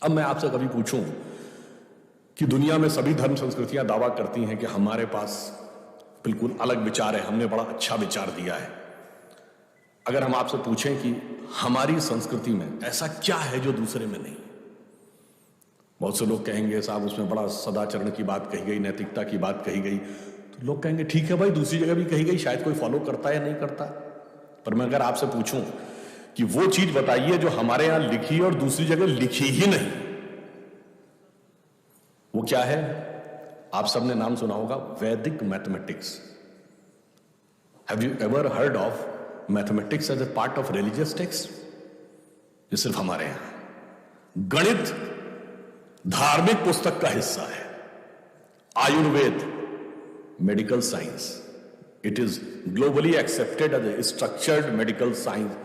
अब मैं आपसे कभी पूछूं कि दुनिया में सभी धर्म संस्कृतियां दावा करती हैं कि हमारे पास बिल्कुल अलग विचार है, हमने बड़ा अच्छा विचार दिया है। अगर हम आपसे पूछें कि हमारी संस्कृति में ऐसा क्या है जो दूसरे में नहीं, बहुत से लोग कहेंगे साहब उसमें बड़ा सदाचरण की बात कही गई, नैतिकता की बात कही गई। तो लोग कहेंगे ठीक है भाई, दूसरी जगह भी कही गई, शायद कोई फॉलो करता है या नहीं करता। पर मैं अगर आपसे पूछूं कि वो चीज बताइए जो हमारे यहां लिखी और दूसरी जगह लिखी ही नहीं, वो क्या है? आप सबने नाम सुना होगा, वैदिक mathematics. Have you ever heard of mathematics as a part of religious text? ये सिर्फ हमारे यहां। गणित धार्मिक पुस्तक का हिस्सा है। Ayurveda medical science, it is globally accepted as a structured medical science,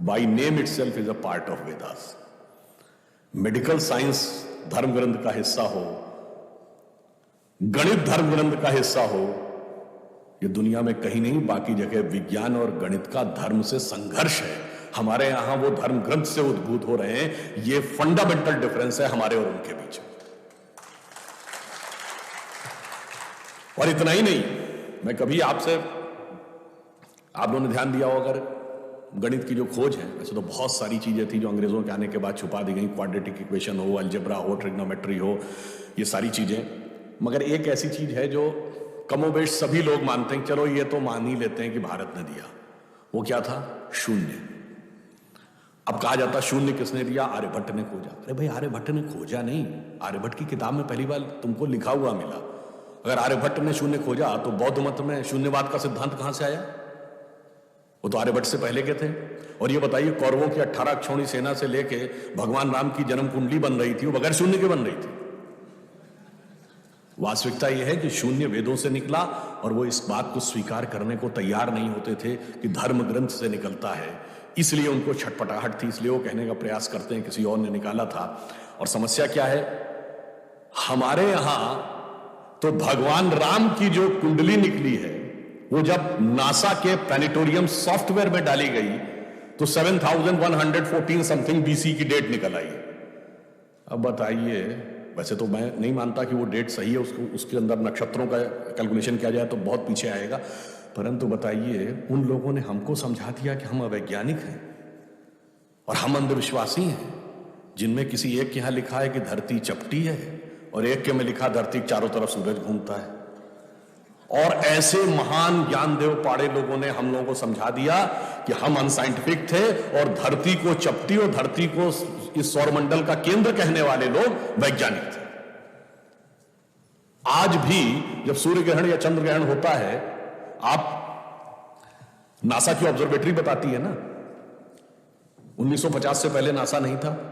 by name itself is a part of Vedas. Medical science धर्म ग्रंथ का हिस्सा हो, गणित धर्म ग्रंथ का हिस्सा हो, ये दुनिया में कहीं नहीं, बाकी जगह विज्ञान और गणित का धर्म से संघर्ष है। हमारे यहां वो धर्म ग्रंथ से उद्भूत हो रहे हैं। ये फंडामेंटल डिफरेंस है हमारे और उनके बीच। और इतना ही नहीं, मैं कभी आपसे, आप लोगों ने ध्यान दिया हो अगर गणित की जो खोज है, वैसे तो बहुत सारी चीजें थी जो अंग्रेजों के आने के बाद छुपा दी गई, क्वाड्रेटिक इक्वेशन हो, अलजेब्रा हो, ट्रिग्नोमेट्री हो, ये सारी चीजें। मगर एक ऐसी चीज है जो कमोबेश सभी लोग मानते हैं, चलो ये तो मान ही लेते हैं कि भारत ने दिया। वो क्या था? शून्य। अब कहा जाता शून्य किसने दिया? आर्यभट्ट ने खोजा। अरे भाई, आर्यभट्ट ने खोजा नहीं, आर्यभट्ट की किताब में पहली बार तुमको लिखा हुआ मिला। अगर आर्यभट्ट ने शून्य खोजा तो बौद्ध मत में शून्यवाद का सिद्धांत कहां से आया? वो तो आर्यभट्ट से पहले के थे। और ये बताइए, कौरवों की 18 अक्षौणी सेना से लेके भगवान राम की जन्म कुंडली बन रही थी, वो बगैर शून्य के बन रही थी। वास्तविकता यह है कि शून्य वेदों से निकला, और वो इस बात को स्वीकार करने को तैयार नहीं होते थे कि धर्म ग्रंथ से निकलता है। इसलिए उनको छटपटाहट थी, इसलिए वो कहने का प्रयास करते हैं किसी और ने निकाला था। और समस्या क्या है? हमारे यहां तो भगवान राम की जो कुंडली निकली है, वो जब नासा के प्लैनेटोरियम सॉफ्टवेयर में डाली गई तो 7114 समथिंग बीसी की डेट निकल आई। अब बताइए, वैसे तो मैं नहीं मानता कि वो डेट सही है, उसके अंदर नक्षत्रों का कैलकुलेशन किया जाए तो बहुत पीछे आएगा, परंतु बताइए, उन लोगों ने हमको समझा दिया कि हम अवैज्ञानिक हैं और हम अंधविश्वासी हैं, जिनमें किसी एक के यहां लिखा है कि धरती चपटी है और एक के में लिखा धरती के चारों तरफ सूरज घूमता है। और ऐसे महान ज्ञानदेव पाड़े लोगों ने हम लोगों को समझा दिया कि हम अनसाइंटिफिक थे और धरती को चपटी और धरती को इस सौरमंडल का केंद्र कहने वाले लोग वैज्ञानिक थे। आज भी जब सूर्य ग्रहण या चंद्र ग्रहण होता है, आप नासा की ऑब्जर्वेटरी बताती है ना, 1950 से पहले नासा नहीं था।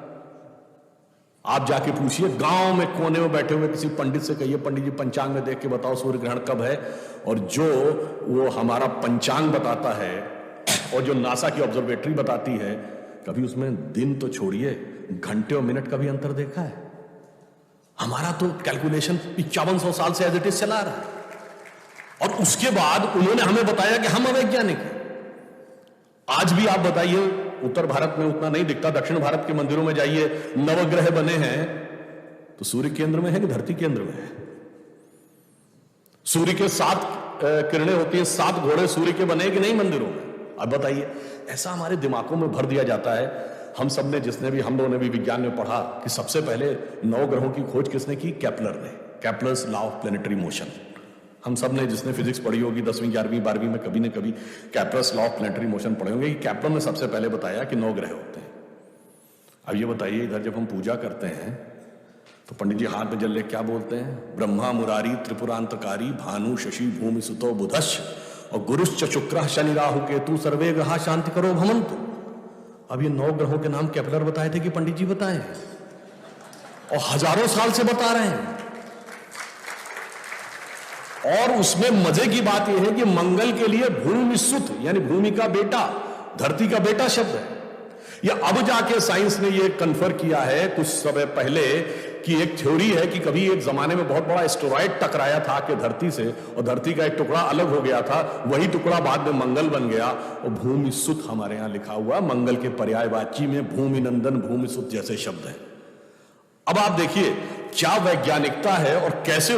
आप जाके पूछिए, गांव में कोने में बैठे हुए किसी पंडित से कहिए, पंडित जी पंचांग में देख के बताओ सूर्य ग्रहण कब है, और जो वो हमारा पंचांग बताता है और जो नासा की ऑब्जर्वेटरी बताती है, कभी उसमें दिन तो छोड़िए, घंटे और मिनट का भी अंतर देखा है? हमारा तो कैलकुलेशन 5500 साल से एज इट इज चला रहा है, और उसके बाद उन्होंने हमें बताया कि हम अवैज्ञानिक हैं। आज भी आप बताइए, उत्तर भारत में उतना नहीं दिखता, दक्षिण भारत के मंदिरों में जाइए, नवग्रह बने हैं तो सूर्य केंद्र में है कि धरती केंद्र में है? सूर्य के 7 किरणें होती हैं, 7 घोड़े सूर्य के बने कि नहीं मंदिरों में? अब बताइए, ऐसा हमारे दिमागों में भर दिया जाता है। हम सब ने, जिसने भी, हम लोगों ने भी विज्ञान में पढ़ा कि सबसे पहले 9 ग्रहों की खोज किसने की? केपलर ने, Kepler's law of planetary motion. हम सब ने, जिसने फिजिक्स पढ़ी होगी 10वीं 11वीं 12वीं में, कभी न कभी Kepler's law of planetary motion पढ़े होंगे कि केपलर ने सबसे पहले बताया कि 9 ग्रह होते हैं। अब ये बताइए, इधर जब हम पूजा करते हैं तो पंडित जी हाथ में जल ले क्या बोलते हैं? ब्रह्मा मुरारी त्रिपुरांतकारी भानु शशि भूमि सुतो बुधश्च और गुरुश्च शुक्र शनि राहु केतु सर्वे ग्रहा शांति करो भमंतु। अब ये 9 ग्रहों के नाम केपलर बताए थे कि पंडित जी बताए हैं? और हजारों साल से बता रहे हैं। और उसमें मजे की बात यह है कि मंगल के लिए भूमि सुत, यानी भूमि का बेटा, धरती का बेटा शब्द है। यह अब जाके साइंस ने यह कन्फर्म किया है कुछ समय पहले कि एक थ्योरी है कि कभी एक जमाने में बहुत बड़ा एस्टेरॉयड टकराया था कि धरती से, और धरती का एक टुकड़ा अलग हो गया था, वही टुकड़ा बाद में मंगल बन गया। और भूमि सुत हमारे यहां लिखा हुआ, मंगल के पर्यायवाची में भूमि नंदन भूमि सुत जैसे शब्द है। अब आप देखिए क्या वैज्ञानिकता है और कैसे